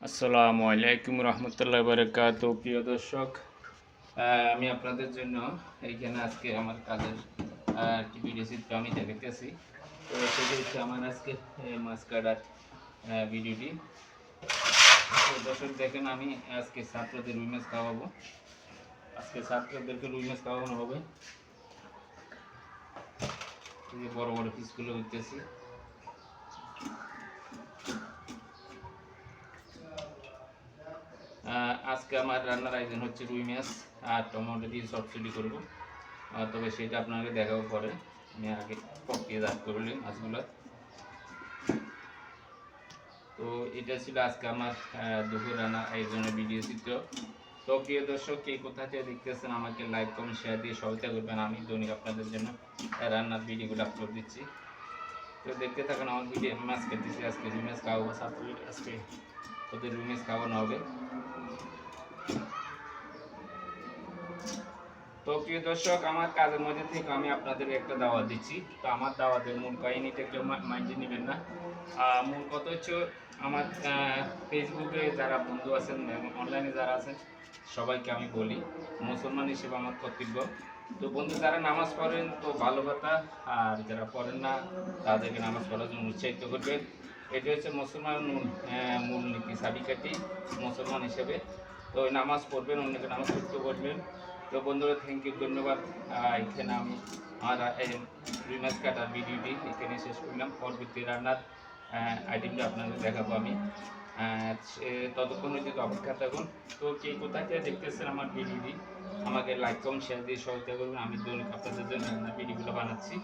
আসসালামু আলাইকুম রহমতুল্লাহ বারাকাতুহু। প্রিয় দর্শক, আমি আপনাদের জন্য এইখানে আজকে আমার কাজের টিভি রেসিপি আমি দেখাতেছি। তো সেটা হচ্ছে আমার আজকে মাছ কাটার ভিডিওটি। তো দর্শক দেখেন, আমি আজকে ছাত্রদের রুই মাছ খাওয়াবো। আজকে ছাত্রদেরকে রুই মাছ খাওয়ানো হবে। বড় বড় পিসগুলো হইতেছি। আজকে আমার রান্নার আয়োজন হচ্ছে রুই মাছ আর টমেটো দিয়ে চচ্চড়ি করব। তবে সেটা আপনাকে দেখাবো পরে। আমি আগে প্রক্রিয়াজাত করলে মাছগুলো। তো এটা ছিল আজকে আমার দুপুর রান্নার আয়োজনের ভিডিও চিত্র। তো প্রিয় দর্শক, কে কোথা থেকে দেখতেছেন আমাকে লাইক কমেন্ট শেয়ার দিয়ে সহায়তা করবেন। আমি দৈনিক আপনাদের জন্য রান্নার ভিডিওগুলো আপলোড দিচ্ছি। তো দেখতে থাকুন আমার ভিডিও। মাছ খেতেছি, আজকে রুই মাছ খাওয়াবো ছাত্রদের। আজকে ওদের রুই মাছ খাওয়ানো হবে। তো প্রিয় দর্শক, আমার কাজের মধ্যে থেকে আমি আপনাদের একটা দাওয়াত দিচ্ছি। তো আমার দাওয়াতের মূল কাহিনীটা কেউ মাইন্ডে নেবেন না। মূল কথা হচ্ছে, আমার ফেসবুকে যারা বন্ধু আছেন এবং অনলাইনে যারা আছেন সবাইকে আমি বলি, মুসলমান হিসেবে আমার কর্তব্য। তো বন্ধু যারা নামাজ পড়েন তো ভালো কথা, আর যারা পড়েন না তাদেরকে নামাজ পড়ার জন্য উৎসাহিত করবেন। এটা হচ্ছে মুসলমান মূল নীতি চাবিকাঠি মুসলমান হিসেবে। তো ওই নামাজ পড়বেন, অন্যকে নামাজ পড়তে বলবেন। তো বন্ধুরা, থ্যাংক ইউ, ধন্যবাদ। এখানে আমি আমার রুই মাছ কাটার ভিডিওটি এখানে শেষ করলাম। পরবর্তী রান্নার আইটেমটা আপনাদের দেখাবো আমি। ততক্ষণ যদি অপেক্ষা থাকুন। তো কে কোথা থেকে দেখতেছেন আমার ভিডিওটি আমাকে লাইক কমেন্ট শেয়ার দিয়ে সহায়তা করবেন। আমি দৈনিক আপনাদের জন্য ভিডিওগুলো বানাচ্ছি।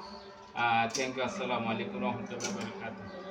Thank you. আসসালামু আলাইকুম রহমতুল্লাহ বারাকাতুহু।